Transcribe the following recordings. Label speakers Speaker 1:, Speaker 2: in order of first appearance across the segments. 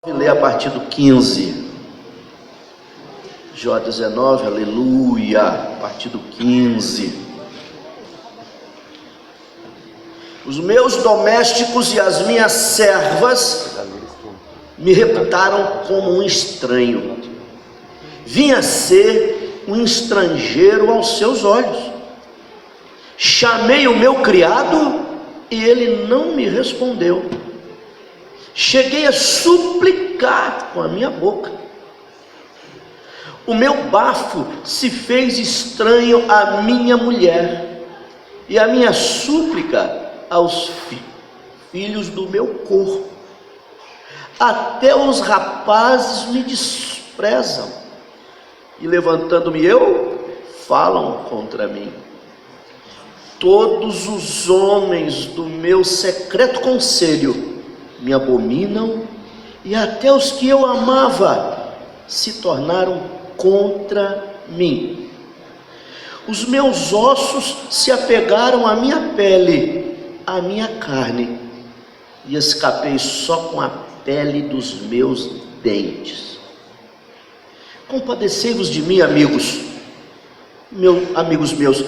Speaker 1: Ler a partir do 15. Jó 19, aleluia, a partir do 15. Os meus domésticos e as minhas servas me reputaram como um estranho. Vinha ser um estrangeiro aos seus olhos. Chamei o meu criado e ele não me respondeu. Cheguei a suplicar com a minha boca. O meu bafo se fez estranho à minha mulher, e a minha súplica aos filhos do meu corpo. Até os rapazes me desprezam, e levantando-me eu, falam contra mim. Todos os homens do meu secreto conselho me abominam, e até os que eu amava se tornaram contra mim. Os meus ossos se apegaram à minha pele, à minha carne, e escapei só com a pele dos meus dentes. Compadecei-vos de mim, amigos meus,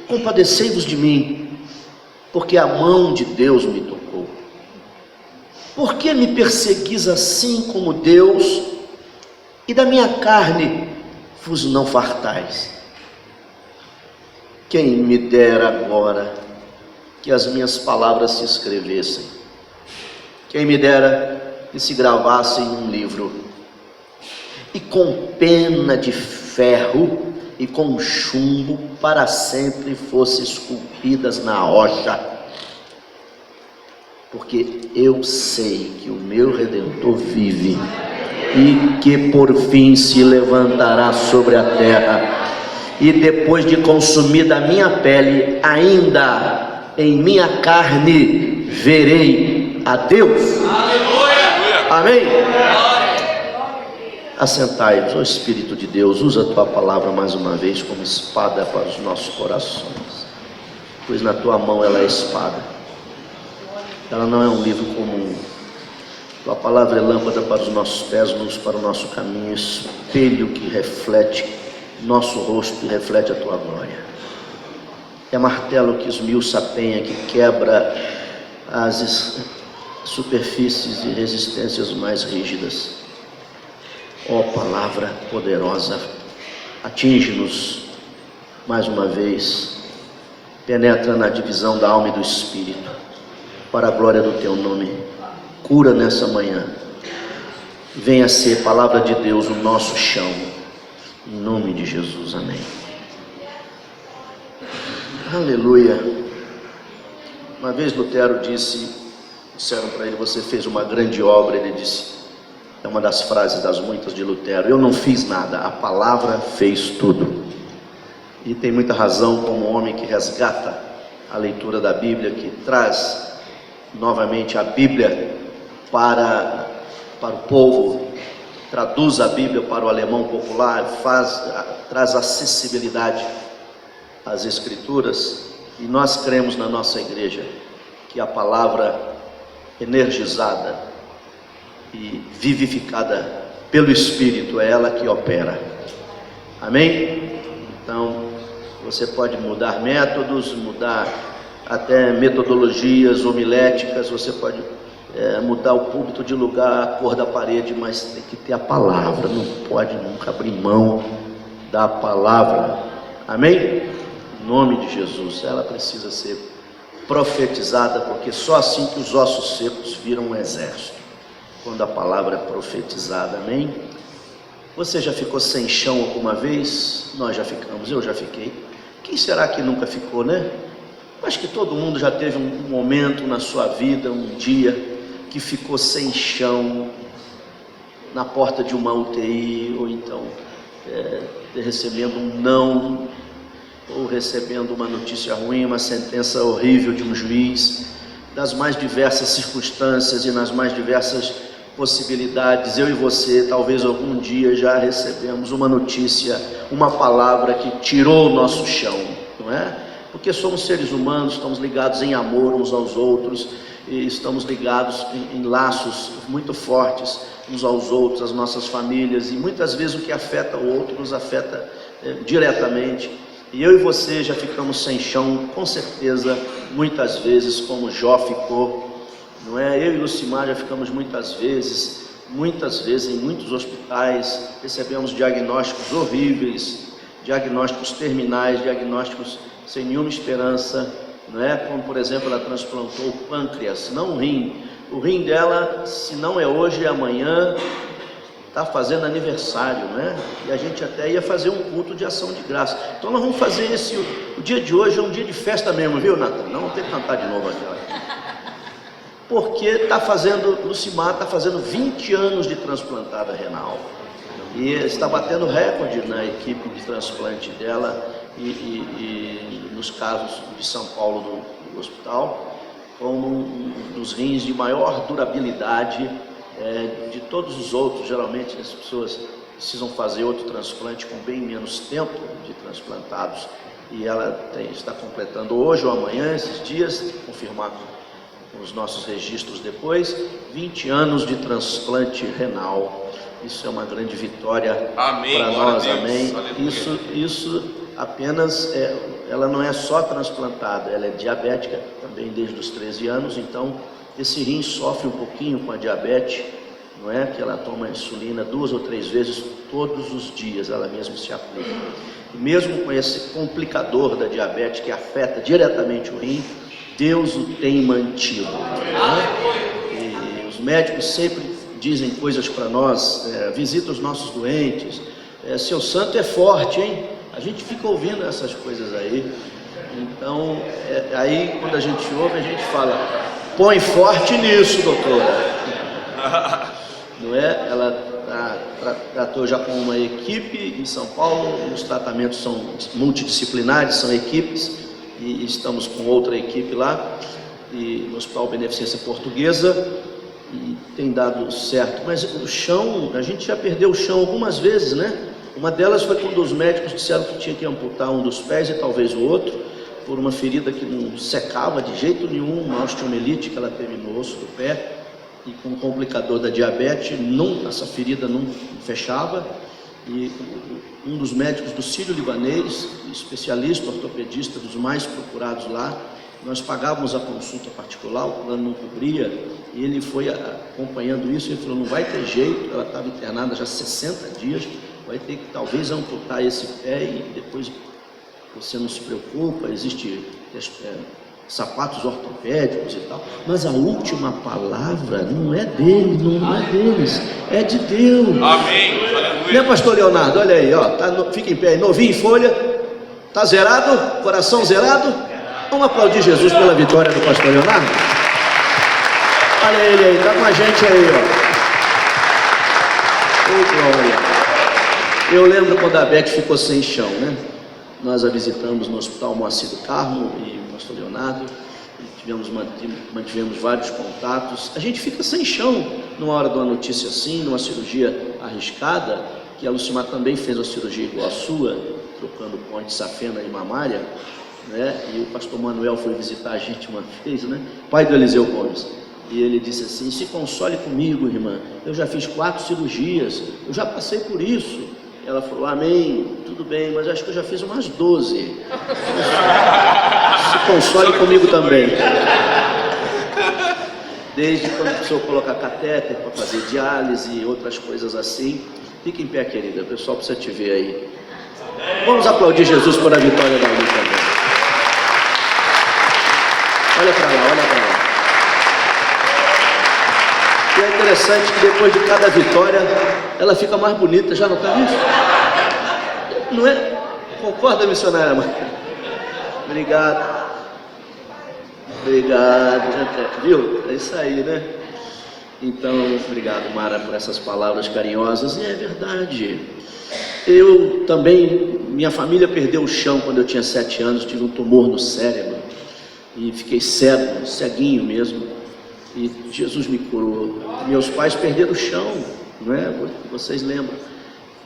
Speaker 1: compadecei-vos de mim, porque a mão de Deus me tocou. Por que me perseguis assim como Deus, e da minha carne vos não fartais? Quem me dera agora que as minhas palavras se escrevessem, quem me dera que se gravassem em um livro, e com pena de ferro e com chumbo para sempre fossem esculpidas na rocha, porque eu sei que o meu Redentor vive, e que por fim se levantará sobre a terra, e depois de consumida a minha pele, ainda em minha carne verei a Deus. Aleluia. Amém? Assentai-vos, ó Espírito de Deus, usa a tua palavra mais uma vez como espada para os nossos corações, pois na tua mão ela é espada. Ela não é um livro comum. Tua palavra é lâmpada para os nossos pés, luz para o nosso caminho, espelho que reflete nosso rosto e reflete a tua glória. É martelo que esmiuça a penha, que quebra as superfícies e resistências mais rígidas. Ó palavra poderosa, atinge-nos mais uma vez, penetra na divisão da alma e do espírito, para a glória do teu nome. Cura nessa manhã, venha ser palavra de Deus o nosso chão, em nome de Jesus, amém. Aleluia. Uma vez Lutero disseram para ele: você fez uma grande obra. Ele disse, é uma das frases das muitas de Lutero: eu não fiz nada, a palavra fez tudo. E tem muita razão, como homem que resgata a leitura da Bíblia, que traz novamente a Bíblia para o povo, traduz a Bíblia para o alemão popular, traz acessibilidade às Escrituras. E nós cremos na nossa igreja que a palavra energizada e vivificada pelo Espírito é ela que opera. Amém? Então você pode mudar métodos, mudar até metodologias homiléticas, você pode mudar o púlpito de lugar, a cor da parede, mas tem que ter a palavra, não pode nunca abrir mão da palavra. Amém? Em nome de Jesus, ela precisa ser profetizada, porque só assim que os ossos secos viram um exército, quando a palavra é profetizada. Amém? Você já ficou sem chão alguma vez? Nós já ficamos, eu já fiquei. Quem será que nunca ficou, né? Acho que todo mundo já teve um momento na sua vida, um dia, que ficou sem chão, na porta de uma UTI, ou então recebendo um não, ou recebendo uma notícia ruim, uma sentença horrível de um juiz, das mais diversas circunstâncias e nas mais diversas possibilidades. Eu e você, talvez algum dia já recebemos uma notícia, uma palavra que tirou o nosso chão, não é? porque somos seres humanos, estamos ligados em amor uns aos outros, e estamos ligados em laços muito fortes uns aos outros, as nossas famílias, e muitas vezes o que afeta o outro nos afeta diretamente. E eu e você já ficamos sem chão, com certeza, muitas vezes, como Jó ficou, não é? Eu e Lucimar já ficamos muitas vezes em muitos hospitais, recebemos diagnósticos horríveis, diagnósticos terminais, diagnósticos sem nenhuma esperança, não é? Como, por exemplo, ela transplantou o pâncreas, não o rim. O rim dela, se não é hoje, é amanhã, está fazendo aniversário, né? E a gente até ia fazer um culto de ação de graça. Então nós vamos fazer o dia de hoje é um dia de festa mesmo, viu, Natan? Não vamos ter que cantar de novo aqui, porque Lucimar está fazendo 20 anos de transplantada renal. E está batendo recorde na equipe de transplante dela e nos casos de São Paulo no hospital, como um dos rins de maior durabilidade de todos os outros. Geralmente as pessoas precisam fazer outro transplante com bem menos tempo de transplantados, e ela está completando hoje ou amanhã, esses dias, confirmar os nossos registros depois, 20 anos de transplante renal. Isso é uma grande vitória para nós, amém. Isso apenas, ela não é só transplantada, ela é diabética também desde os 13 anos, então esse rim sofre um pouquinho com a diabetes, não é? Que ela toma insulina 2 ou 3 vezes todos os dias, ela mesma se aplica. E mesmo com esse complicador da diabetes que afeta diretamente o rim, Deus o tem mantido, né? E os médicos sempre dizem coisas para nós, visita os nossos doentes, seu santo é forte, hein? A gente fica ouvindo essas coisas aí. Então, aí quando a gente ouve, a gente fala, põe forte nisso, doutora. Não é? Ela tratou já com uma equipe em São Paulo, os tratamentos são multidisciplinares, são equipes, e estamos com outra equipe lá, e no Hospital Beneficência Portuguesa, e tem dado certo. Mas o chão, a gente já perdeu o chão algumas vezes, né? Uma delas foi quando os médicos disseram que tinha que amputar um dos pés e talvez o outro, por uma ferida que não secava de jeito nenhum, uma osteomielite que ela teve no osso do pé, e com o complicador da diabetes, essa ferida não fechava, e um dos médicos do Sírio-Libanês, especialista, ortopedista, dos mais procurados lá, nós pagávamos a consulta particular, o plano não cobria, e ele foi acompanhando isso, e ele falou, não vai ter jeito, ela estava internada já 60 dias, vai ter que talvez amputar esse pé, e depois você não se preocupa, existe sapatos ortopédicos e tal, mas a última palavra não é dele, não é deles, é de Deus.
Speaker 2: Amém.
Speaker 1: Né, pastor Leonardo? Olha aí, ó, fica em pé aí, novinho em folha, tá zerado, coração zerado. Vamos aplaudir Jesus pela vitória do pastor Leonardo. Olha ele aí, tá com a gente aí, ó. Ô, glória. Eu lembro quando a Beth ficou sem chão, né? Nós a visitamos no Hospital Moacir do Carmo e o pastor Leonardo, e mantivemos vários contatos. A gente fica sem chão numa hora de uma notícia assim, numa cirurgia arriscada, que a Lucimar também fez uma cirurgia igual a sua, trocando ponte safena e mamária, né? E o pastor Manuel foi visitar a gente uma vez, né? Pai do Eliseu Gomes. E ele disse assim, se console comigo, irmã, eu já fiz 4 cirurgias, eu já passei por isso. Ela falou, amém, tudo bem, mas acho que eu já fiz umas 12. Se console comigo também. Desde quando a pessoa coloca catéter para fazer diálise e outras coisas assim. Fique em pé, querida, o pessoal precisa te ver aí. Vamos aplaudir Jesus por a vitória da luta também. Olha para lá, olha para lá. E é interessante que depois de cada vitória, ela fica mais bonita, já notaram isso? Não é? Concorda, missionária mãe? Obrigado. Obrigado, viu? É isso aí, né? Então, obrigado, Mara, por essas palavras carinhosas. E é verdade. Eu também, minha família perdeu o chão quando eu tinha 7 anos, tive um tumor no cérebro e fiquei cego, ceguinho mesmo. E Jesus me curou. Meus pais perderam o chão, não é? Vocês lembram?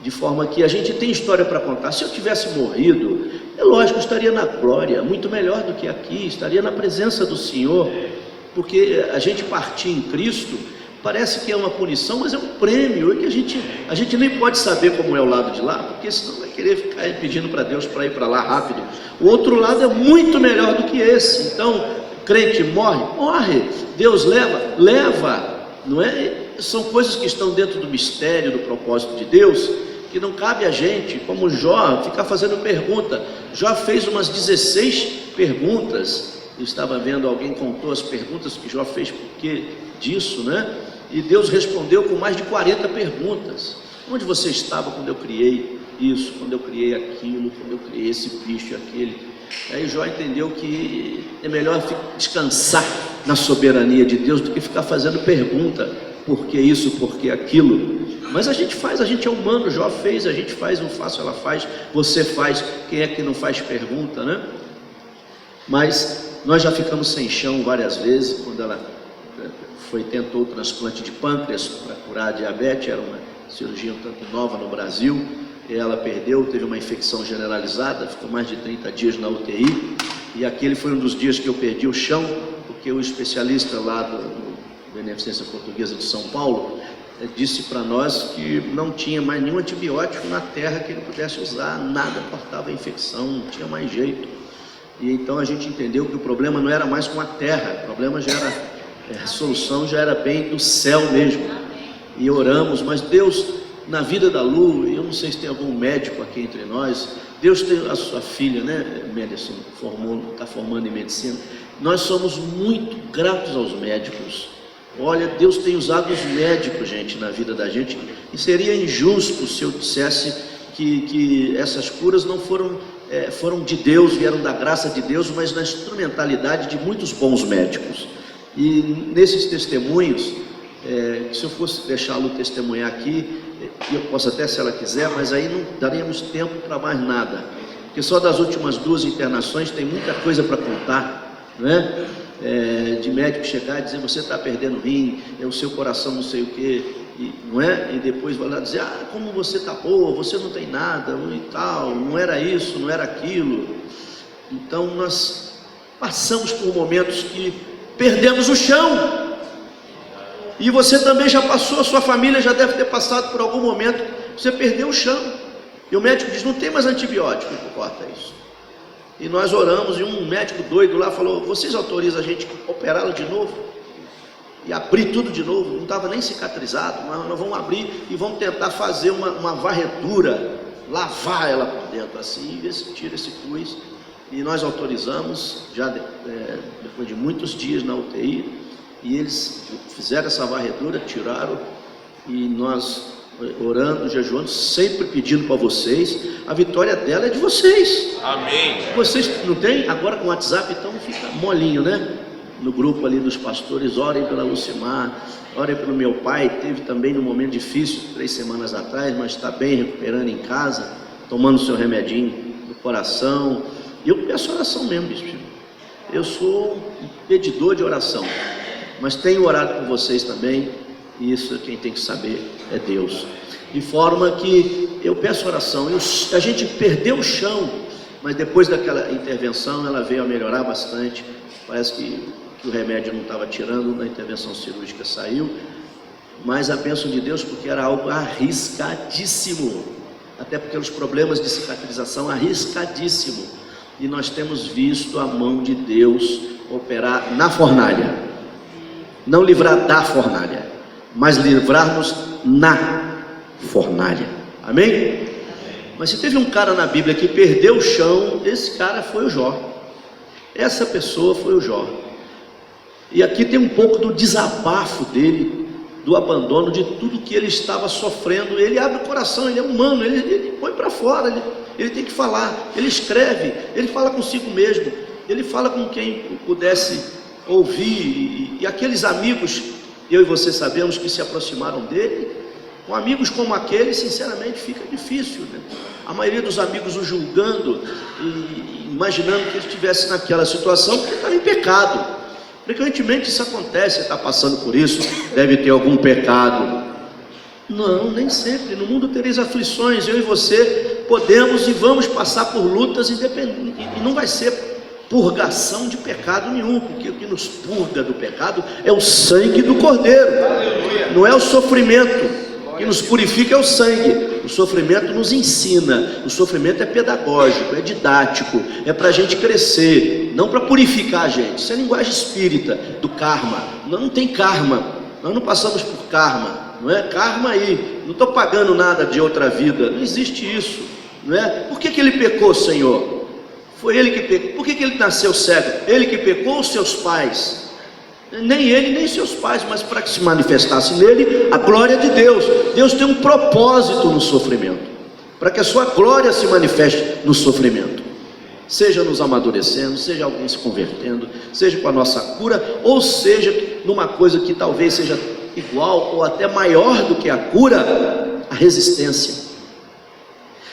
Speaker 1: de forma que a gente tem história para contar. Se eu tivesse morrido, é lógico, eu estaria na glória, muito melhor do que aqui, estaria na presença do Senhor, porque a gente partir em Cristo parece que é uma punição, mas é um prêmio, é que a gente nem pode saber como é o lado de lá, porque senão vai querer ficar pedindo para Deus para ir para lá rápido. O outro lado é muito melhor do que esse. Então, crente morre, Deus leva, não é? São coisas que estão dentro do mistério, do propósito de Deus, que não cabe a gente, como Jó, ficar fazendo pergunta. Jó fez umas 16 perguntas, eu estava vendo, alguém contou as perguntas que Jó fez, porque disso, né? E Deus respondeu com mais de 40 perguntas. Onde você estava quando eu criei isso, quando eu criei aquilo, quando eu criei esse bicho e aquele? Aí Jó entendeu que é melhor descansar na soberania de Deus do que ficar fazendo pergunta, por que isso, por que aquilo. Mas a gente faz, a gente é humano, Jó fez, a gente faz, eu faço, ela faz, você faz, quem é que não faz pergunta, né? Mas nós já ficamos sem chão várias vezes, quando ela tentou o transplante de pâncreas para curar a diabetes, era uma cirurgia um tanto nova no Brasil, e ela perdeu, teve uma infecção generalizada, ficou mais de 30 dias na UTI, e aquele foi um dos dias que eu perdi o chão, porque o especialista lá do Beneficência Portuguesa de São Paulo disse para nós que não tinha mais nenhum antibiótico na terra que ele pudesse usar, nada cortava a infecção, não tinha mais jeito. E então a gente entendeu que o problema não era mais com a terra, o problema já era, a solução já era bem do céu mesmo. E oramos, mas Deus, na vida da Lu, eu não sei se tem algum médico aqui entre nós, Deus tem a sua filha, né, Madison, está formando em medicina. Nós somos muito gratos aos médicos. Olha, Deus tem usado os médicos, gente, na vida da gente, e seria injusto se eu dissesse que essas curas não foram de Deus, vieram da graça de Deus, mas na instrumentalidade de muitos bons médicos. E nesses testemunhos, se eu fosse deixá-lo testemunhar aqui, eu posso até, se ela quiser, mas aí não daríamos tempo para mais nada, porque só das últimas 2 internações tem muita coisa para contar, né? De médico chegar e dizer, você está perdendo rim, o seu coração não sei o que, não é? E depois vai lá dizer, como você está boa, você não tem nada e tal, não era isso, não era aquilo. Então nós passamos por momentos que perdemos o chão, e você também já passou, a sua família já deve ter passado por algum momento, você perdeu o chão, e o médico diz, não tem mais antibiótico que corta isso. E nós oramos, e um médico doido lá falou, vocês autorizam a gente operá-la de novo? E abrir tudo de novo, não estava nem cicatrizado, mas nós vamos abrir e vamos tentar fazer uma varredura, lavar ela por dentro assim, e ver se tira esse pus. E nós autorizamos, já depois de muitos dias na UTI, e eles fizeram essa varredura, tiraram, e nós orando, jejuando, sempre pedindo para vocês, a vitória dela é de vocês.
Speaker 2: Amém.
Speaker 1: Vocês não tem? Agora com o WhatsApp, então fica molinho, né? No grupo ali dos pastores, orem pela Lucimar, orem pelo meu pai, teve também num momento difícil, 3 semanas atrás, mas está bem, recuperando em casa, tomando seu remedinho no coração. E eu peço oração mesmo, bispo. Eu sou um pedidor de oração, mas tenho orado por vocês também, e isso quem tem que saber é Deus. De forma que eu peço oração, a gente perdeu o chão, mas depois daquela intervenção ela veio a melhorar bastante. Parece que o remédio não estava tirando, na intervenção cirúrgica saiu, mas a bênção de Deus, porque era algo arriscadíssimo, até porque os problemas de cicatrização arriscadíssimo, e nós temos visto a mão de Deus operar na fornalha, não livrar da fornalha, mas livrar-nos na fornalha. Amém? Mas se teve um cara na Bíblia que perdeu o chão, esse cara foi o Jó. Essa pessoa foi o Jó. E aqui tem um pouco do desabafo dele, do abandono de tudo que ele estava sofrendo. Ele abre o coração, ele é humano, ele põe para fora, ele tem que falar, ele escreve, ele fala consigo mesmo, ele fala com quem pudesse ouvir. E aqueles amigos, eu e você sabemos que se aproximaram dele, com amigos como aquele, sinceramente fica difícil, né? A maioria dos amigos o julgando e imaginando que ele estivesse naquela situação porque estava em pecado. Frequentemente isso acontece, você está passando por isso, deve ter algum pecado. Não, nem sempre. No mundo tereis aflições. Eu e você podemos e vamos passar por lutas independentes. E não vai ser purgação de pecado nenhum, porque o que nos purga do pecado é o sangue do Cordeiro. Não é o sofrimento. O que nos purifica é o sangue. O sofrimento nos ensina. O sofrimento é pedagógico, é didático, é para a gente crescer, não para purificar a gente. Isso é linguagem espírita, do karma. Não tem karma. Nós não passamos por karma. Não é karma aí, não estou pagando nada de outra vida, não existe isso, não é? Por que ele pecou, Senhor? Foi ele que pecou. Por que ele nasceu cego? Ele que pecou ou seus pais? Nem ele, nem seus pais, mas para que se manifestasse nele a glória de Deus. Deus tem um propósito no sofrimento, para que a sua glória se manifeste no sofrimento, seja nos amadurecendo, seja alguém se convertendo, seja com a nossa cura, ou seja numa coisa que talvez seja igual ou até maior do que a cura, a resistência.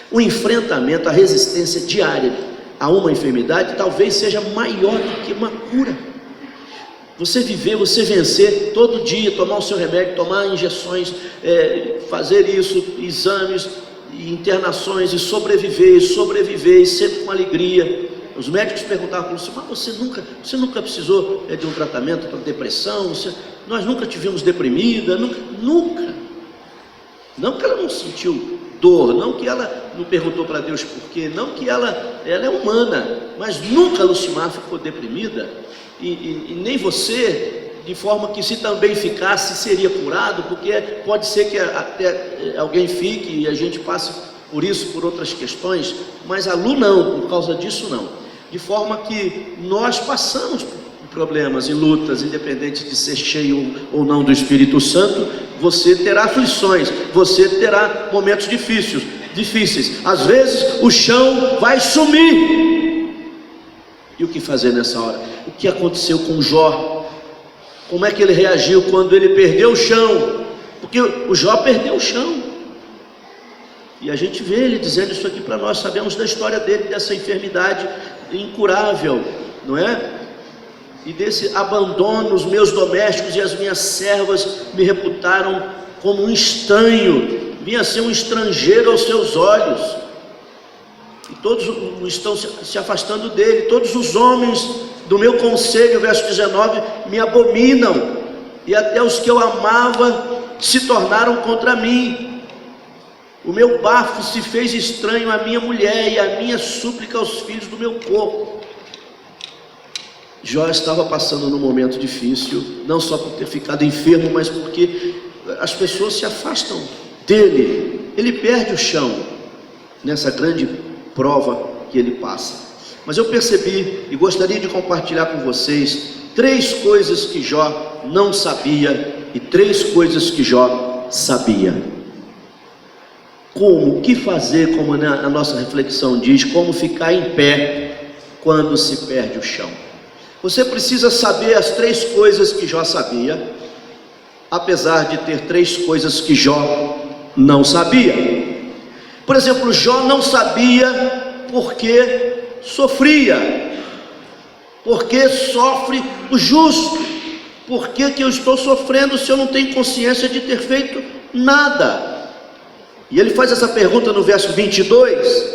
Speaker 1: O enfrentamento, a resistência diária a uma enfermidade talvez seja maior do que uma cura. Você viver, você vencer todo dia, tomar o seu remédio, tomar injeções, fazer isso, exames, internações, e sobreviver, e sempre com alegria. Os médicos perguntavam para você, mas você nunca precisou de um tratamento para depressão? Nós nunca te vimos deprimida, nunca. Não que ela não sentiu dor, não que ela não perguntou para Deus por quê, não que ela é humana, mas nunca a Lucimar ficou deprimida, e nem você, de forma que se também ficasse, seria curado, porque pode ser que até alguém fique e a gente passe por isso, por outras questões, mas a Lu não, por causa disso não. De forma que nós passamos por problemas e lutas, independente de ser cheio ou não do Espírito Santo. Você terá aflições, você terá momentos difíceis. Às vezes o chão vai sumir. E o que fazer nessa hora? O que aconteceu com Jó? Como é que ele reagiu quando ele perdeu o chão? Porque o Jó perdeu o chão. E a gente vê ele dizendo isso aqui para nós, sabemos da história dele, dessa enfermidade incurável, não é? E desse abandono. Os meus domésticos e as minhas servas me reputaram como um estranho, vinha ser um estrangeiro aos seus olhos, e todos estão se afastando dele. Todos os homens do meu conselho, verso 19, me abominam, e até os que eu amava se tornaram contra mim. O meu bafo se fez estranho à minha mulher, e a minha súplica aos filhos do meu corpo. Jó estava passando num momento difícil, não só por ter ficado enfermo, mas porque as pessoas se afastam dele. Ele perde o chão nessa grande prova que ele passa. Mas eu percebi e gostaria de compartilhar com vocês 3 coisas que Jó não sabia e 3 coisas que Jó sabia. Como, o que fazer, como a nossa reflexão diz, como ficar em pé quando se perde o chão. Você precisa saber as 3 coisas que Jó sabia, apesar de ter 3 coisas que Jó não sabia. Por exemplo, Jó não sabia porque sofria, porque sofre o justo. Por que eu estou sofrendo se eu não tenho consciência de ter feito nada? E ele faz essa pergunta no verso 22: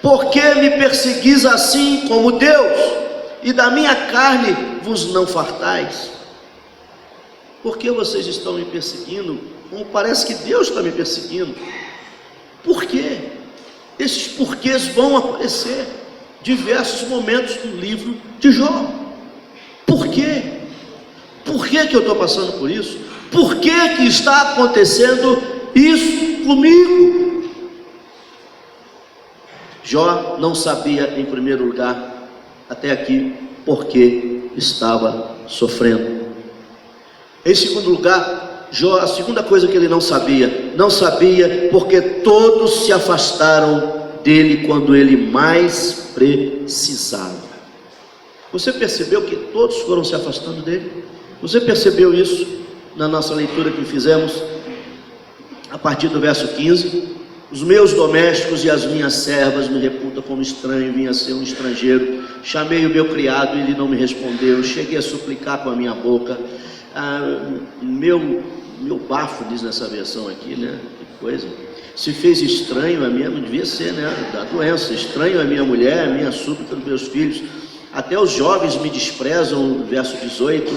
Speaker 1: por que me perseguis assim como Deus, e da minha carne vos não fartais? Por que vocês estão me perseguindo, como parece que Deus está me perseguindo? Por quê? Esses porquês vão aparecer diversos momentos no livro de Jó. Por quê? Por que eu estou passando por isso? Por que está acontecendo isso comigo? Jó não sabia, em primeiro lugar, até aqui, porque estava sofrendo. Em segundo lugar, Jó, a segunda coisa que ele não sabia porque todos se afastaram dele quando ele mais precisava. Você percebeu que todos foram se afastando dele? Você percebeu isso na nossa leitura que fizemos a partir do verso 15? Os meus domésticos e as minhas servas me reputam como estranho, vinha ser um estrangeiro. Chamei o meu criado e ele não me respondeu. Cheguei a suplicar com a minha boca. meu bafo, diz nessa versão aqui, né? Que coisa. Se fez estranho a minha, devia ser, né? Da doença, estranho a minha mulher, a minha súplica dos meus filhos. Até os jovens me desprezam, verso 18,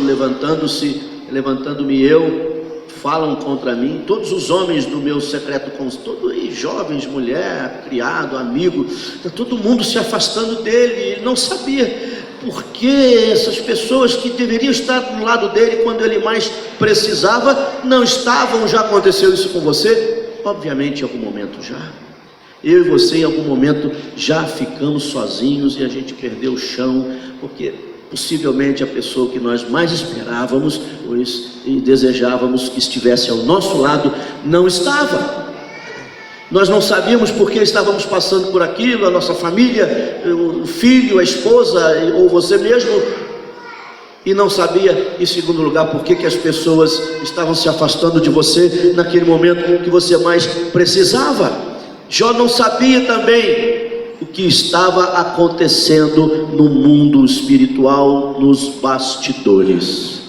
Speaker 1: levantando-me eu, falam contra mim. Todos os homens do meu secreto conselho, jovens, mulher, criado, amigo, está todo mundo se afastando dele. Ele não sabia por que essas pessoas que deveriam estar do lado dele quando ele mais precisava, não estavam. Já aconteceu isso com você? Obviamente, em algum momento já. Eu e você, em algum momento, já ficamos sozinhos e a gente perdeu o chão, porque possivelmente a pessoa que nós mais esperávamos e desejávamos que estivesse ao nosso lado, não estava. Nós não sabíamos por que estávamos passando por aquilo, a nossa família, o filho, a esposa, ou você mesmo. E não sabia, em segundo lugar, por que as pessoas estavam se afastando de você naquele momento que você mais precisava. Jó não sabia também o que estava acontecendo no mundo espiritual, nos bastidores.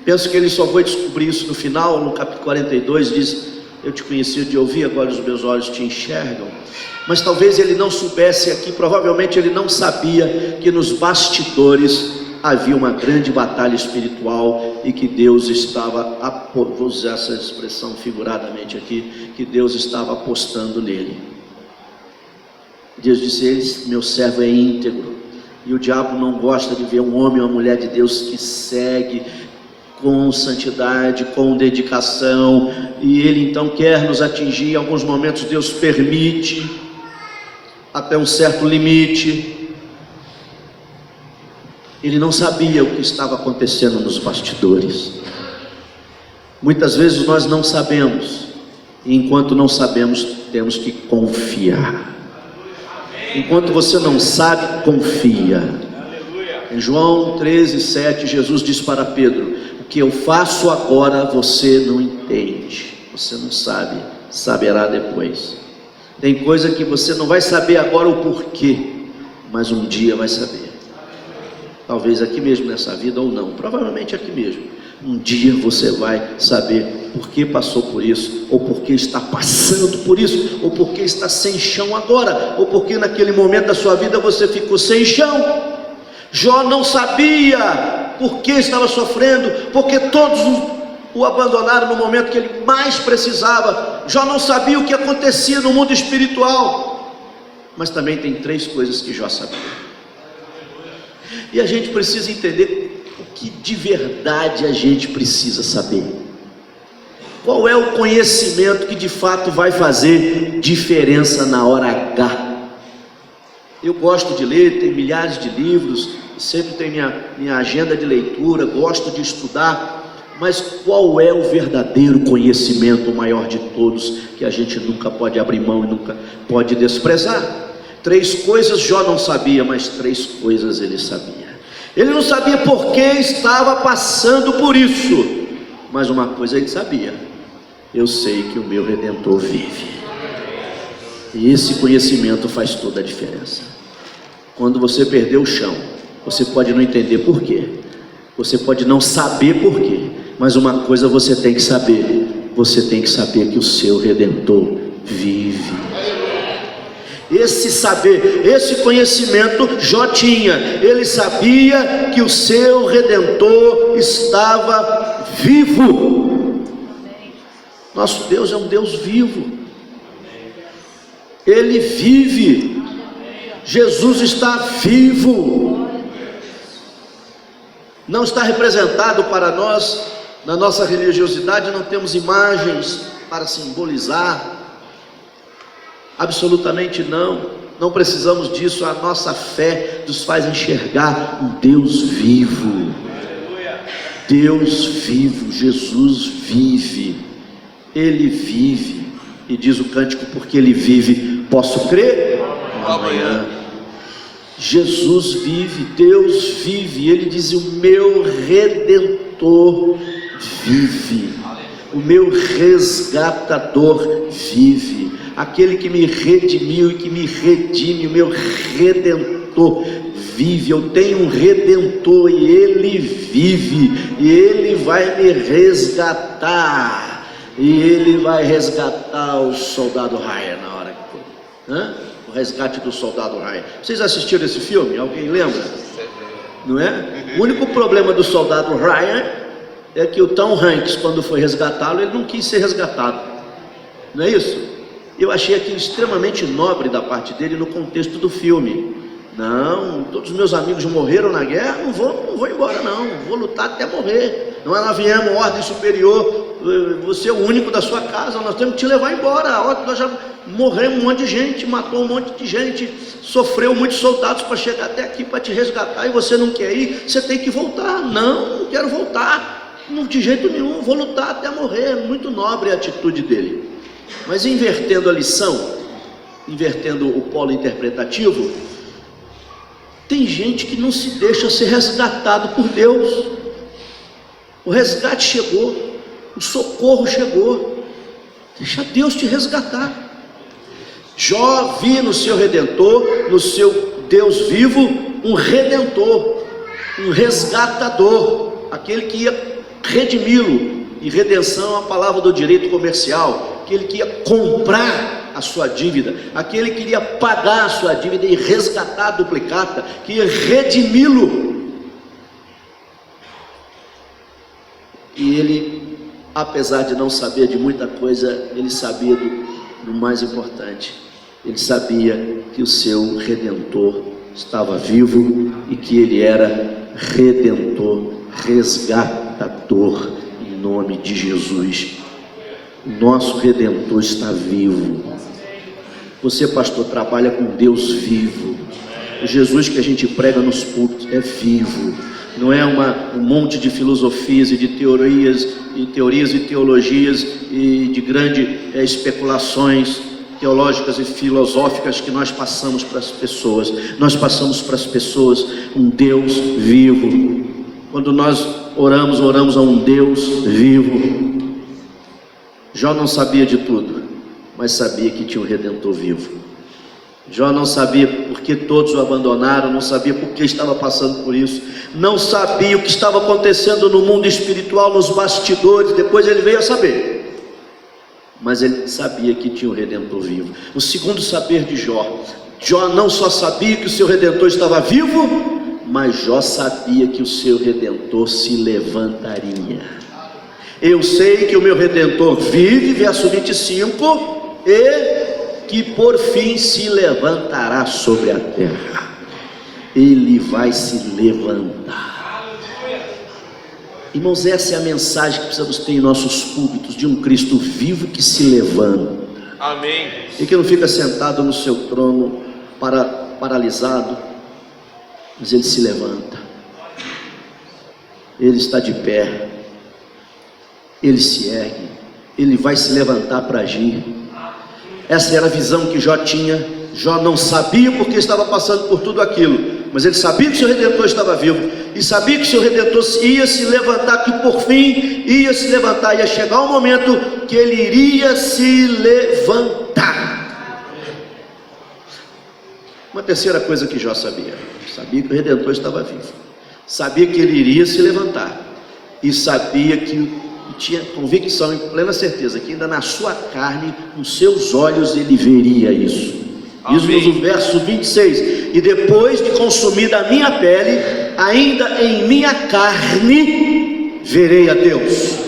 Speaker 1: Penso que ele só foi descobrir isso no final, no capítulo 42, diz: eu te conhecia de ouvir, agora os meus olhos te enxergam. Mas talvez ele não soubesse aqui, provavelmente ele não sabia que nos bastidores havia uma grande batalha espiritual e que Deus estava, vou usar essa expressão figuradamente aqui, que Deus estava apostando nele. Deus disse: meu servo é íntegro. E o diabo não gosta de ver um homem ou uma mulher de Deus que segue com santidade, com dedicação, e ele então quer nos atingir. Em alguns momentos Deus permite, até um certo limite. Ele não sabia o que estava acontecendo nos bastidores. Muitas vezes nós não sabemos, e enquanto não sabemos, temos que confiar. Enquanto você não sabe, confia. Em João 13:7, Jesus diz para Pedro: o que eu faço agora você não entende, você não sabe, saberá depois. Tem coisa que você não vai saber agora o porquê, mas um dia vai saber. Talvez aqui mesmo nessa vida ou não, provavelmente aqui mesmo. Um dia você vai saber por que passou por isso, ou por que está passando por isso, ou por que está sem chão agora, ou porque naquele momento da sua vida você ficou sem chão. Jó não sabia por que estava sofrendo, porque todos o abandonaram no momento que ele mais precisava. Jó não sabia o que acontecia no mundo espiritual, mas também tem 3 coisas que Jó sabia. E a gente precisa entender o que de verdade a gente precisa saber. Qual é o conhecimento que de fato vai fazer diferença na hora H? Eu gosto de ler, tem milhares de livros, sempre tem minha agenda de leitura, gosto de estudar, mas qual é o verdadeiro conhecimento, o maior de todos, que a gente nunca pode abrir mão e nunca pode desprezar? 3 coisas Jó não sabia, mas 3 coisas ele sabia. Ele não sabia por que estava passando por isso, mas uma coisa ele sabia: eu sei que o meu Redentor vive. E esse conhecimento faz toda a diferença. Quando você perdeu o chão, você pode não entender por quê, você pode não saber por quê, mas uma coisa você tem que saber: você tem que saber que o seu Redentor vive. Esse saber, esse conhecimento Jó tinha. Ele sabia que o seu Redentor estava vivo. Nosso Deus é um Deus vivo. Ele vive. Jesus está vivo. Não está representado para nós, na nossa religiosidade não temos imagens para simbolizar. Absolutamente não precisamos disso. A nossa fé nos faz enxergar um Deus vivo. Deus vivo, Jesus vive, Ele vive. E diz o cântico: porque Ele vive, posso crer amanhã. Jesus vive, Deus vive. Ele diz: o meu Redentor vive, o meu resgatador vive. Aquele que me redimiu e que me redime, o meu Redentor vive, eu tenho um Redentor e Ele vive, e Ele vai me resgatar, e Ele vai resgatar o soldado Ryan na hora que for. O resgate do soldado Ryan. Vocês assistiram esse filme? Alguém lembra? Não é? O único problema do soldado Ryan é que o Tom Hanks, quando foi resgatá-lo, ele não quis ser resgatado. Não é isso? Eu achei aquilo extremamente nobre da parte dele no contexto do filme. Não, todos os meus amigos morreram na guerra, não vou embora não, vou lutar até morrer. Nós viemos, ordem superior, você é o único da sua casa, nós temos que te levar embora. Nós já morremos um monte de gente, matou um monte de gente, sofreu muitos soldados para chegar até aqui para te resgatar, e você não quer ir, você tem que voltar. Não quero voltar, não, de jeito nenhum, vou lutar até morrer. Muito nobre a atitude dele. Mas invertendo a lição, invertendo o polo interpretativo, tem gente que não se deixa ser resgatado por Deus. O resgate chegou, o socorro chegou, deixa Deus te resgatar. Jó viu no seu Redentor, no seu Deus vivo, um Redentor, um resgatador, aquele que ia redimi-lo. E redenção é a palavra do direito comercial, aquele que ia comprar a sua dívida, aquele que iria pagar a sua dívida e resgatar a duplicata, que ia redimi-lo. E ele, apesar de não saber de muita coisa, ele sabia do mais importante. Ele sabia que o seu Redentor estava vivo e que ele era Redentor, resgatador, em nome de Jesus. O nosso Redentor está vivo. Você, pastor, trabalha com Deus vivo. O Jesus que a gente prega nos púlpitos é vivo. Não é um monte de filosofias e de teorias e teologias e de grandes especulações teológicas e filosóficas que nós passamos para as pessoas. Nós passamos para as pessoas um Deus vivo. Quando nós oramos a um Deus vivo. Jó não sabia de tudo, mas sabia que tinha um Redentor vivo. Jó não sabia porque todos o abandonaram, não sabia por que estava passando por isso, não sabia o que estava acontecendo no mundo espiritual, nos bastidores. Depois ele veio a saber, mas ele sabia que tinha um Redentor vivo. O segundo saber de Jó, Jó não só sabia que o seu Redentor estava vivo, mas Jó sabia que o seu Redentor se levantaria. Eu sei que o meu Redentor vive, verso 25, e que por fim se levantará sobre a terra. Ele vai se levantar. Irmãos, essa é a mensagem que precisamos ter em nossos púlpitos, de um Cristo vivo que se levanta.
Speaker 2: Amém.
Speaker 1: E que não fica sentado no seu trono, paralisado, mas ele se levanta. Ele está de pé. Ele se ergue, ele vai se levantar para agir. Essa era a visão que Jó tinha. Jó não sabia porque estava passando por tudo aquilo, mas ele sabia que o seu Redentor estava vivo, e sabia que o seu Redentor ia se levantar, que por fim ia se levantar, ia chegar um momento que ele iria se levantar. Uma terceira coisa que Jó sabia que o Redentor estava vivo, sabia que ele iria se levantar, e sabia que tinha convicção, em plena certeza, que ainda na sua carne, com seus olhos, ele veria isso. Isso no verso 26, e depois de consumida a minha pele, ainda em minha carne verei a Deus.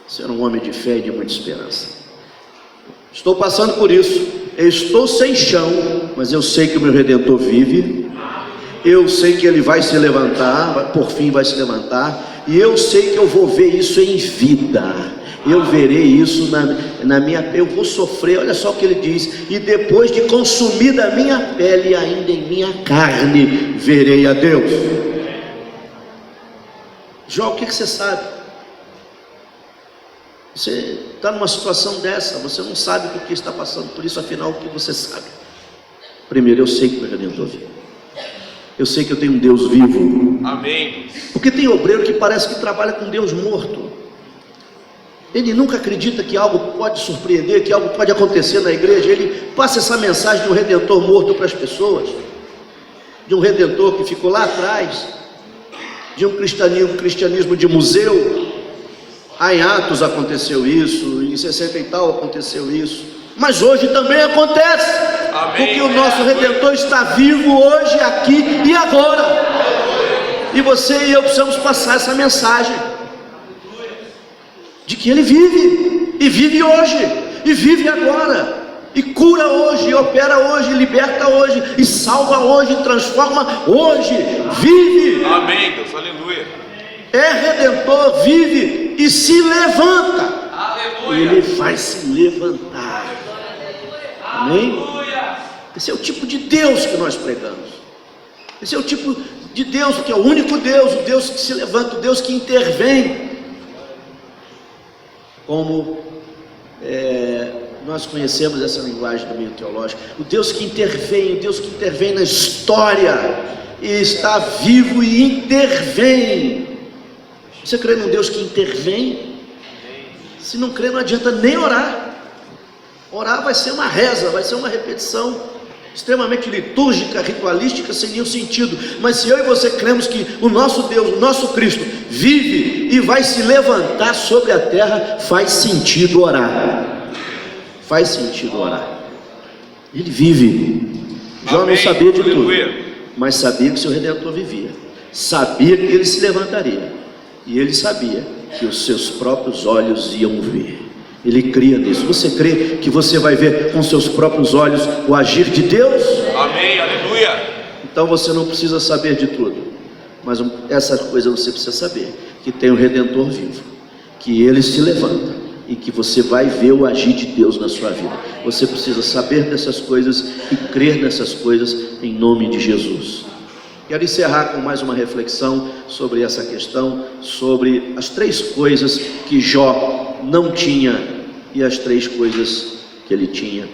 Speaker 1: Você era um homem de fé e de muita esperança. Estou passando por isso, eu estou sem chão, mas eu sei que o meu Redentor vive. Eu sei que ele vai se levantar, por fim vai se levantar. E eu sei que eu vou ver isso em vida. Eu verei isso na minha pele. Eu vou sofrer, olha só o que ele diz. E depois de consumida a minha pele, ainda em minha carne verei a Deus. Jó, o que você sabe? Você está numa situação dessa, você não sabe por que está passando por isso. Afinal, o que você sabe? Primeiro, eu sei que o meu Redentor vive. Eu sei que eu tenho um Deus vivo.
Speaker 2: Amém.
Speaker 1: Porque tem obreiro que parece que trabalha com Deus morto. Ele nunca acredita que algo pode surpreender, que algo pode acontecer na igreja. Ele passa essa mensagem de um Redentor morto para as pessoas. de um redentor que ficou lá atrás, de um cristianismo de museu. Em Atos aconteceu isso, em 60 e tal aconteceu isso, mas hoje também acontece. Amém. Porque o nosso Redentor está vivo hoje, aqui e agora, e você e eu precisamos passar essa mensagem de que Ele vive, e vive hoje, e vive agora, e cura hoje, e opera hoje, e liberta hoje, e salva hoje, e transforma hoje, vive. Amém, Deus, aleluia. É Redentor, vive e se levanta. Aleluia. Ele vai se levantar. Amém? Aleluia. Esse é o tipo de Deus que nós pregamos. Esse é o tipo de Deus, que é o único Deus, o Deus que se levanta, o Deus que intervém. Como nós conhecemos essa linguagem do meio teológico, o Deus que intervém, o Deus que intervém na história, e está vivo e intervém. Você crê num Deus que intervém? Se não crê, não adianta nem orar. Orar vai ser uma reza, vai ser uma repetição extremamente litúrgica, ritualística, sem nenhum sentido. Mas se eu e você cremos que o nosso Deus, o nosso Cristo, vive e vai se levantar sobre a terra, faz sentido orar. Faz sentido orar. Ele vive. Jó não sabia de tudo, mas sabia que seu Redentor vivia. Sabia que ele se levantaria. E ele sabia que os seus próprios olhos iam ver. Ele cria nisso. Você crê que você vai ver com seus próprios olhos o agir de Deus? Amém, aleluia. Então você não precisa saber de tudo, mas essa coisa você precisa saber, que tem o Redentor vivo, que ele se levanta e que você vai ver o agir de Deus na sua vida. Você precisa saber dessas coisas e crer nessas coisas em nome de Jesus. Quero encerrar com mais uma reflexão sobre essa questão, sobre as 3 coisas que Jó não tinha e as 3 coisas que ele tinha,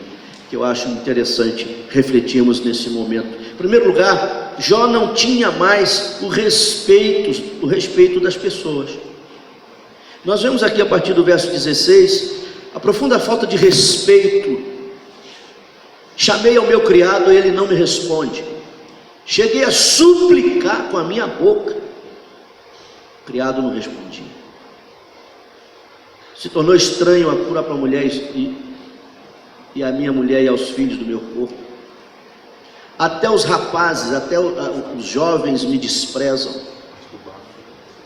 Speaker 1: que eu acho interessante refletirmos nesse momento. Em primeiro lugar, Jó não tinha mais o respeito das pessoas. Nós vemos aqui a partir do verso 16, a profunda falta de respeito. Chamei ao meu criado, ele não me responde. Cheguei a suplicar com a minha boca, o criado não respondia. Se tornou estranho a cura para a mulher e a minha mulher e aos filhos do meu corpo. Até os rapazes, até os jovens me desprezam.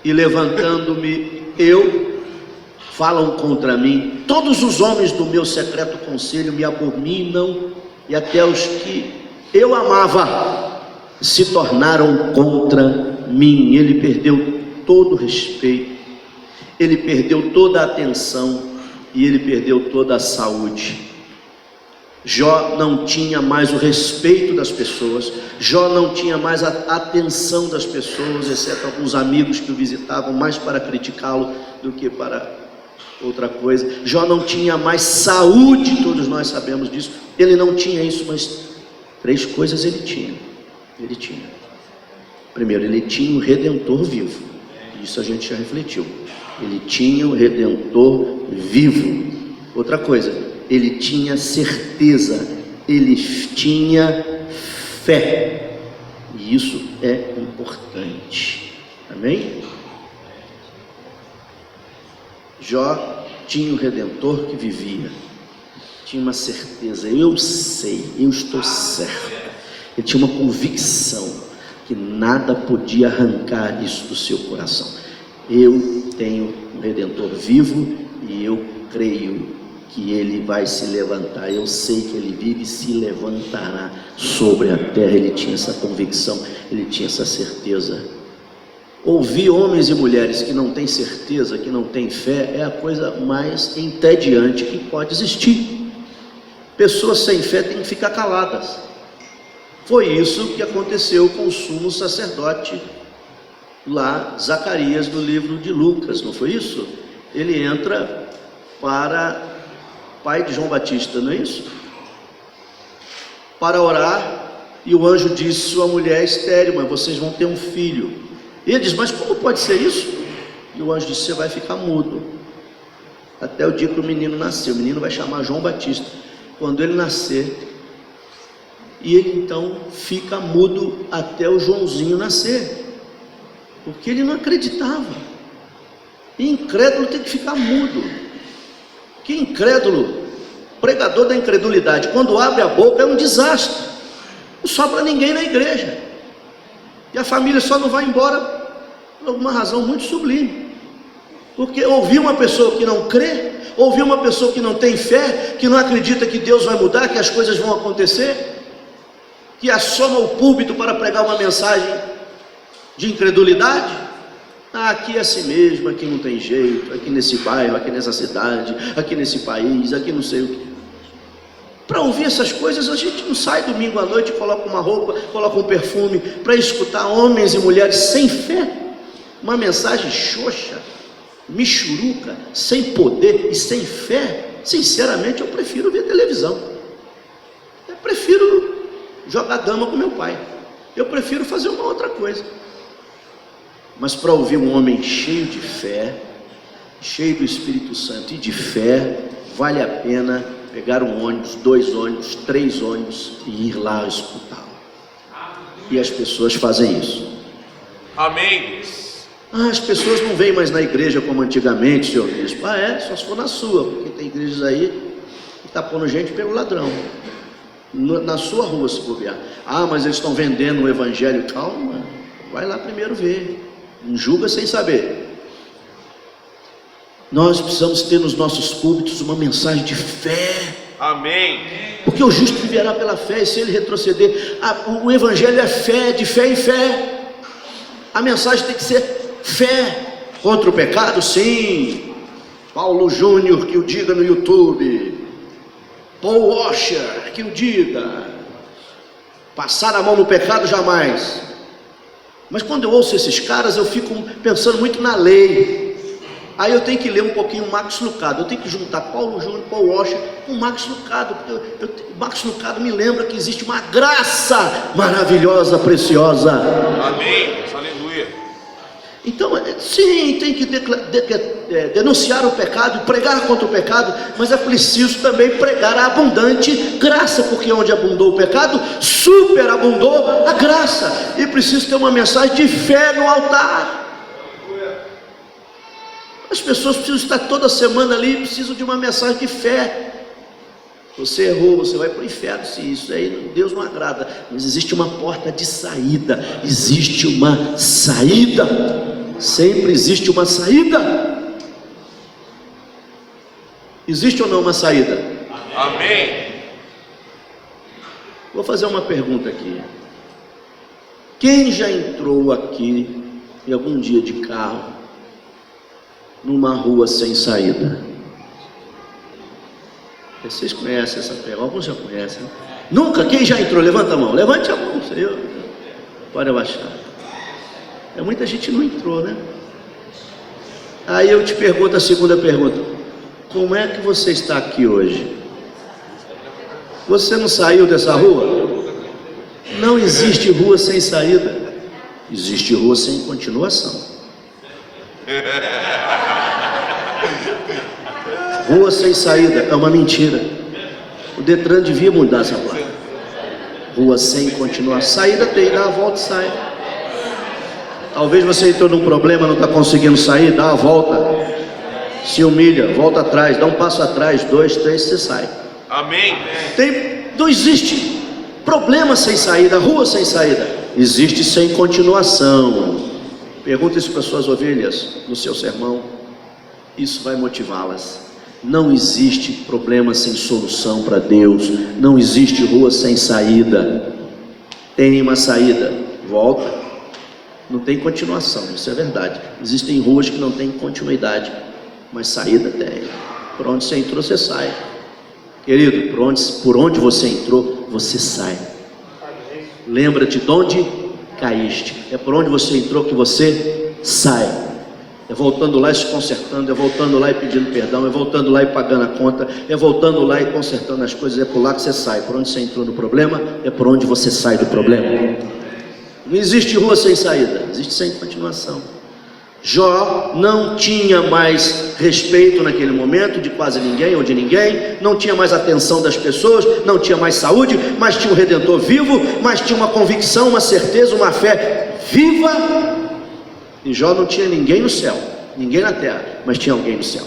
Speaker 1: E levantando-me falam contra mim. Todos os homens do meu secreto conselho me abominam, e até os que eu amava se tornaram contra mim. Ele perdeu todo o respeito, ele perdeu toda a atenção e ele perdeu toda a saúde. Jó não tinha mais o respeito das pessoas, Jó não tinha mais a atenção das pessoas, exceto alguns amigos que o visitavam mais para criticá-lo do que para outra coisa. Jó não tinha mais saúde, todos nós sabemos disso. Ele não tinha isso, mas 3 coisas ele tinha. Primeiro, ele tinha o Redentor vivo. Isso a gente já refletiu. Ele tinha o Redentor vivo. Outra coisa, ele tinha certeza, ele tinha fé. E isso é importante. Amém? Jó tinha o Redentor que vivia. Tinha uma certeza, eu sei, eu estou certo. Ele tinha uma convicção que nada podia arrancar isso do seu coração. Eu tenho um Redentor vivo e eu creio que ele vai se levantar. Eu sei que ele vive e se levantará sobre a terra. Ele tinha essa convicção, ele tinha essa certeza. Ouvir homens e mulheres que não têm certeza, que não têm fé, é a coisa mais entediante que pode existir. Pessoas sem fé têm que ficar caladas. Foi isso que aconteceu com o sumo sacerdote lá, Zacarias, no livro de Lucas, não foi isso? Ele entra para pai de João Batista, não é isso? Para orar, e o anjo disse: sua mulher é estéril, mas vocês vão ter um filho. E ele diz: mas como pode ser isso? E o anjo disse: você vai ficar mudo até o dia que o menino nascer. O menino vai chamar João Batista. Quando ele nascer, e ele então fica mudo até o Joãozinho nascer, porque ele não acreditava. E incrédulo tem que ficar mudo. Que incrédulo, pregador da incredulidade, quando abre a boca é um desastre, não sobra ninguém na igreja, e a família só não vai embora por alguma razão muito sublime, porque ouvir uma pessoa que não crê, ouvir uma pessoa que não tem fé, que não acredita que Deus vai mudar, que as coisas vão acontecer, que assoma o púlpito para pregar uma mensagem de incredulidade. Aqui é assim mesmo, aqui não tem jeito, aqui nesse bairro, aqui nessa cidade, aqui nesse país, aqui não sei o que. Para ouvir essas coisas, a gente não sai domingo à noite, coloca uma roupa, coloca um perfume, para escutar homens e mulheres sem fé, uma mensagem xoxa, michuruca, sem poder e sem fé. Sinceramente, eu prefiro ver televisão, eu prefiro jogar dama com meu pai, eu prefiro fazer uma outra coisa. Mas para ouvir um homem cheio de fé, cheio do Espírito Santo e de fé, vale a pena pegar um ônibus, 2 ônibus, 3 ônibus e ir lá escutá-lo. E as pessoas fazem isso.
Speaker 2: Amém.
Speaker 1: As pessoas não vêm mais na igreja como antigamente, senhor bispo. Só se for na sua, porque tem igrejas aí que está pondo gente pelo ladrão. Na sua rua, se bobear. Mas eles estão vendendo o evangelho. Calma, vai lá primeiro ver. Não julga sem saber. Nós precisamos ter nos nossos púlpitos uma mensagem de fé.
Speaker 2: Amém.
Speaker 1: Porque o justo viverá pela fé, e se ele retroceder, o evangelho é fé, de fé em fé. A mensagem tem que ser fé contra o pecado, sim. Paulo Júnior que o diga no YouTube, Paul Washer que o diga. Passar a mão no pecado jamais. Mas quando eu ouço esses caras, eu fico pensando muito na lei. Aí eu tenho que ler um pouquinho o Max Lucado, eu tenho que juntar Paulo Júnior, Paul Washer com o Max Lucado, porque o Max Lucado me lembra que existe uma graça maravilhosa, preciosa.
Speaker 2: Amém, aleluia.
Speaker 1: Então, sim, tem que denunciar o pecado, pregar contra o pecado, mas é preciso também pregar a abundante graça, porque onde abundou o pecado, superabundou a graça, e preciso ter uma mensagem de fé no altar. As pessoas precisam estar toda semana ali, precisam de uma mensagem de fé. Você errou, você vai para o inferno, se isso aí Deus não agrada, mas existe uma porta de saída, existe uma saída, sempre existe uma saída. Existe ou não uma saída?
Speaker 2: Amém.
Speaker 1: Vou fazer uma pergunta aqui. Quem já entrou aqui em algum dia de carro numa rua sem saída? Vocês conhecem essa pergunta? Alguns já conhecem. Nunca? Quem já entrou? Levanta a mão. Levante a mão. Pode abaixar. Muita gente não entrou, né? Aí eu te pergunto a segunda pergunta: como é que você está aqui hoje? Você não saiu dessa rua? Não existe rua sem saída. Existe rua sem continuação. Rua sem saída é uma mentira. O Detran devia mudar essa placa. Rua sem continuação. Saída tem, dá a volta e sai. Talvez você entrou num problema, não está conseguindo sair, dá a volta, se humilha, volta atrás, dá um passo atrás, 2, 3, você sai.
Speaker 2: Amém.
Speaker 1: Não existe problema sem saída, rua sem saída. Existe sem continuação. Pergunta isso para suas ovelhas no seu sermão. Isso vai motivá-las. Não existe problema sem solução para Deus. Não existe rua sem saída. Tem uma saída, volta. Não tem continuação, isso é verdade. Existem ruas que não têm continuidade, mas saída tem. Por onde você entrou, você sai. Querido, por onde você entrou, você sai. Lembra-te de onde caíste. É por onde você entrou que você sai. É voltando lá e se consertando, é voltando lá e pedindo perdão, é voltando lá e pagando a conta, é voltando lá e consertando as coisas, é por lá que você sai. Por onde você entrou no problema, é por onde você sai do problema. Não existe rua sem saída, existe sem continuação. Jó não tinha mais respeito naquele momento de quase ninguém ou de ninguém, não tinha mais atenção das pessoas, não tinha mais saúde, mas tinha um Redentor vivo, mas tinha uma convicção, uma certeza, uma fé viva. E Jó não tinha ninguém no céu, ninguém na terra, mas tinha alguém no céu.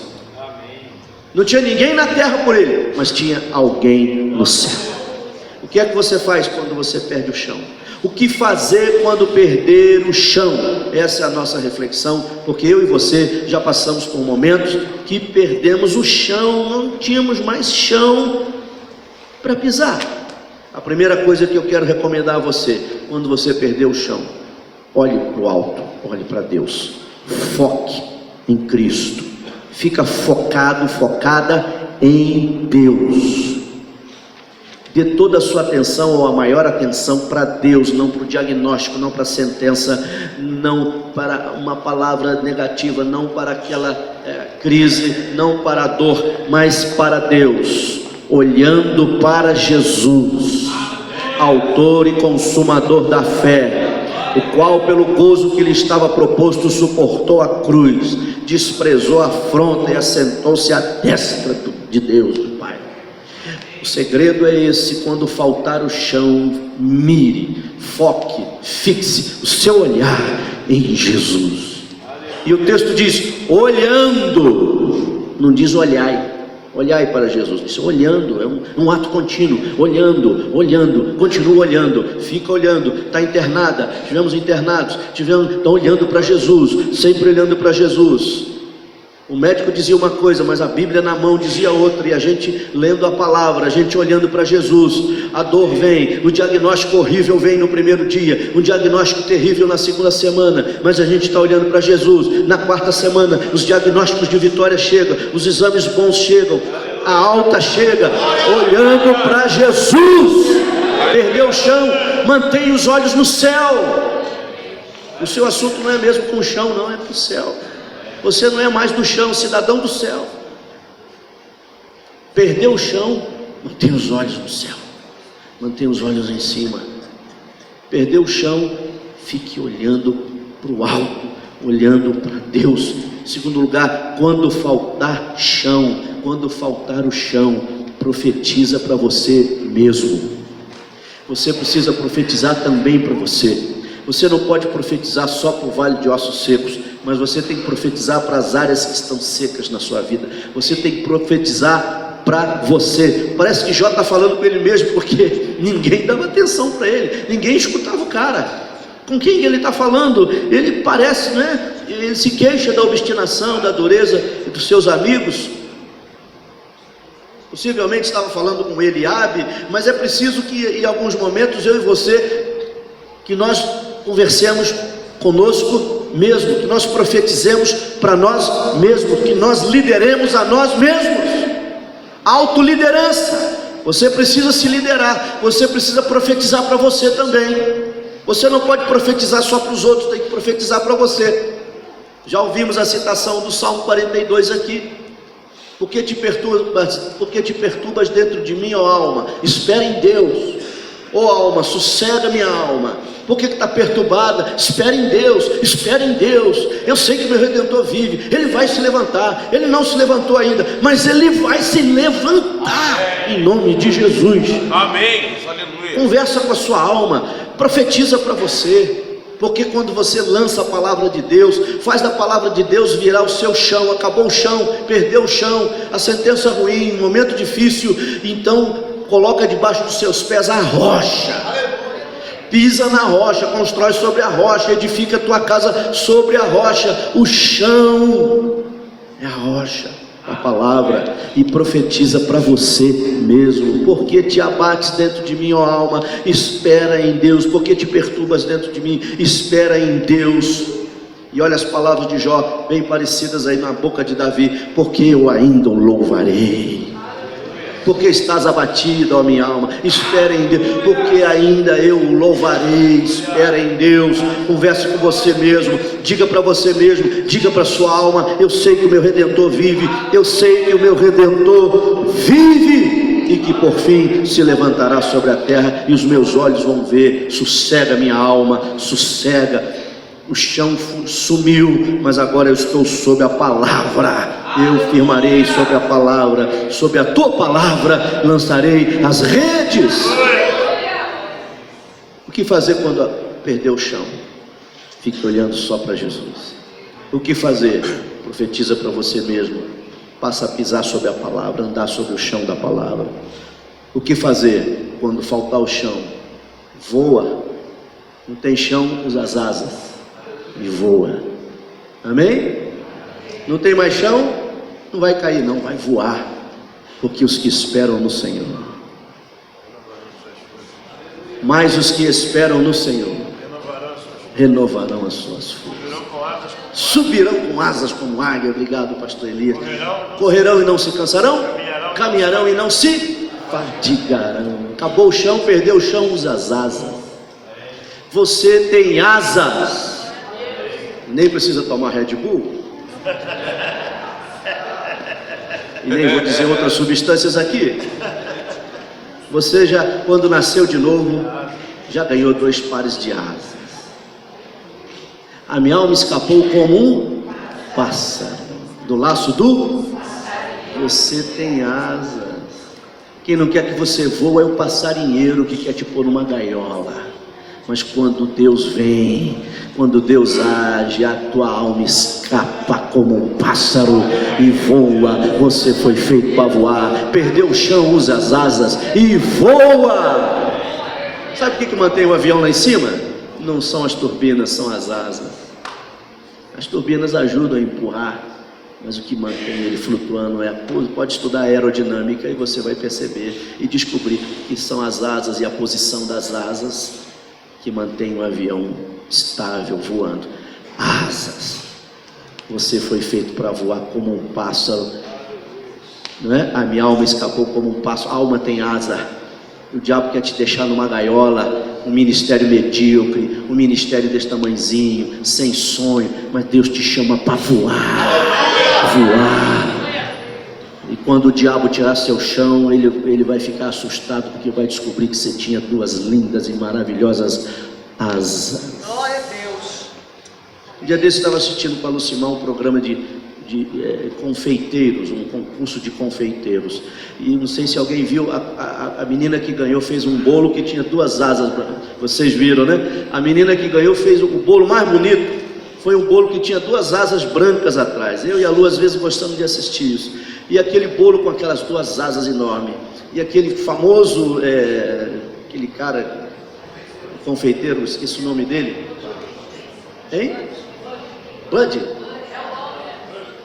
Speaker 1: Não tinha ninguém na terra por ele, mas tinha alguém no céu. O que é que você faz quando você perde o chão? O que fazer quando perder o chão? Essa é a nossa reflexão, porque eu e você já passamos por momentos que perdemos o chão, não tínhamos mais chão para pisar. A primeira coisa que eu quero recomendar a você, quando você perder o chão, olhe para o alto, olhe para Deus, foque em Cristo, fica focado, focada em Deus. Dê toda a sua atenção, ou a maior atenção, para Deus, não para o diagnóstico, não para a sentença, não para uma palavra negativa, não para aquela crise, não para a dor, mas para Deus, olhando para Jesus, autor e consumador da fé, o qual pelo gozo que lhe estava proposto suportou a cruz, desprezou a afronta e assentou-se à destra de Deus, do Pai. O segredo é esse: quando faltar o chão, mire, foque, fixe o seu olhar em Jesus. E o texto diz, olhando, não diz olhai. Olhai para Jesus, diz olhando, é um ato contínuo, olhando, continua olhando, fica olhando, está internada, tivemos internados, estão olhando para Jesus, sempre olhando para Jesus. O médico dizia uma coisa, mas a Bíblia na mão dizia outra, e a gente lendo a palavra, a gente olhando para Jesus. A dor vem, o diagnóstico horrível vem no primeiro dia, um diagnóstico terrível na segunda semana, mas a gente está olhando para Jesus. Na quarta semana, os diagnósticos de vitória chegam, os exames bons chegam, a alta chega, olhando para Jesus. Perdeu o chão, mantenha os olhos no céu. O seu assunto não é mesmo com o chão, não, é para o céu. Você não é mais do chão, cidadão do céu. Perdeu o chão, mantenha os olhos no céu, mantenha os olhos em cima. Perdeu o chão, fique olhando para o alto, olhando para Deus. Em segundo lugar, quando faltar chão, quando faltar o chão, profetiza para você mesmo. Você precisa profetizar também para você. Você não pode profetizar só para o vale de ossos secos, mas você tem que profetizar para as áreas que estão secas na sua vida. Você tem que profetizar para você. Parece que Jó está falando com ele mesmo, porque ninguém dava atenção para ele, ninguém escutava o cara. Com quem ele está falando? Ele parece, né? Ele se queixa da obstinação, da dureza dos seus amigos. Possivelmente estava falando com Eliabe, mas é preciso que em alguns momentos eu e você, que nós conversemos conosco mesmo, que nós profetizemos para nós mesmos, que nós lideremos a nós mesmos. Autoliderança. Você precisa se liderar, você precisa profetizar para você também. Você não pode profetizar só para os outros, tem que profetizar para você. Já ouvimos a citação do Salmo 42 aqui. Por que te perturbas dentro de mim, ó alma? Espera em Deus. Ó alma, sossega minha alma. Por que está perturbada? Espera em Deus, espera em Deus. Eu sei que meu Redentor vive, Ele vai se levantar. Ele não se levantou ainda, mas Ele vai se levantar. Em nome de Jesus.
Speaker 2: Amém. Aleluia.
Speaker 1: Conversa com a sua alma, profetiza para você. Porque quando você lança a palavra de Deus, faz da palavra de Deus virar o seu chão. Acabou o chão, perdeu o chão, a sentença ruim, momento difícil, então coloca debaixo dos seus pés a rocha. Pisa na rocha, constrói sobre a rocha, edifica a tua casa sobre a rocha. O chão é a rocha, a palavra, e profetiza para você mesmo. Porque te abates dentro de mim, ó alma? Espera em Deus. Porque te perturbas dentro de mim? Espera em Deus. E olha as palavras de Jó, bem parecidas aí na boca de Davi: porque eu ainda o louvarei. Porque estás abatida, ó minha alma? Espera em Deus, porque ainda eu o louvarei. Espera em Deus. Converse com você mesmo, diga para você mesmo, diga para sua alma: eu sei que o meu Redentor vive, eu sei que o meu Redentor vive, e que por fim se levantará sobre a terra, e os meus olhos vão ver. Sossega minha alma, sossega. o chão sumiu, mas agora eu estou sob a palavra. Eu firmarei sobre a palavra, sobre a tua palavra lançarei as redes. O que fazer quando perder o chão? Fique olhando só para Jesus. O que fazer? Profetiza para você mesmo. Passa a pisar sobre a palavra, andar sobre o chão da palavra. O que fazer quando faltar o chão? Voa. Não tem chão, usa as asas e voa. Amém? Não tem mais chão? Não vai cair não, vai voar. Porque os que esperam no Senhor, mas os que esperam no Senhor renovarão as suas forças. Subirão com asas como águia. Obrigado, pastor Elias. Correrão e não se cansarão, caminharão e não se fadigarão. Acabou o chão, perdeu o chão, usa as asas. Você tem asas. Nem precisa tomar Red Bull. E nem vou dizer outras substâncias aqui. Você já, quando nasceu de novo, já ganhou 2 pares de asas. A minha alma escapou como um pássaro do laço do... Você tem asas. Quem não quer que você voe é o passarinheiro que quer te pôr numa gaiola. Mas quando Deus vem, quando Deus age, a tua alma escapa como um pássaro e voa. Você foi feito para voar. Perdeu o chão, usa as asas e voa. Sabe o que mantém o avião lá em cima? Não são as turbinas, são as asas. As turbinas ajudam a empurrar, mas o que mantém ele flutuando é... Pode estudar aerodinâmica e você vai perceber e descobrir que são as asas e a posição das asas que mantém o avião estável, voando. Asas. Você foi feito para voar como um pássaro, não é? A minha alma escapou como um pássaro. A alma tem asa. O diabo quer te deixar numa gaiola, um ministério medíocre, um ministério desse tamanhozinho, sem sonho, mas Deus te chama para voar, voar. E quando o diabo tirar seu chão, ele vai ficar assustado, porque vai descobrir que você tinha 2 lindas e maravilhosas asas.
Speaker 3: Glória a Deus.
Speaker 1: Um dia desse eu estava assistindo para a Lucimar um programa de confeiteiros, um concurso de confeiteiros, e não sei se alguém viu, a menina que ganhou fez um bolo que tinha 2 asas, vocês viram, né? A menina que ganhou fez o bolo mais bonito, foi um bolo que tinha 2 asas brancas atrás. Eu e a Lu às vezes gostamos de assistir isso, e aquele bolo com aquelas 2 asas enormes, e aquele famoso, aquele cara, confeiteiro, esqueci o nome dele, hein? Bud.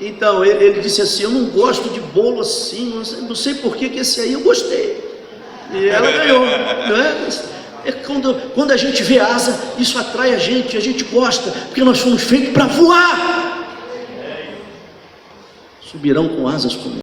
Speaker 1: Então ele disse assim: eu não gosto de bolo assim, não sei por que esse aí eu gostei. E ela ganhou, não é? É quando a gente vê asa, isso atrai a gente gosta, porque nós fomos feitos para voar. Subirão com asas como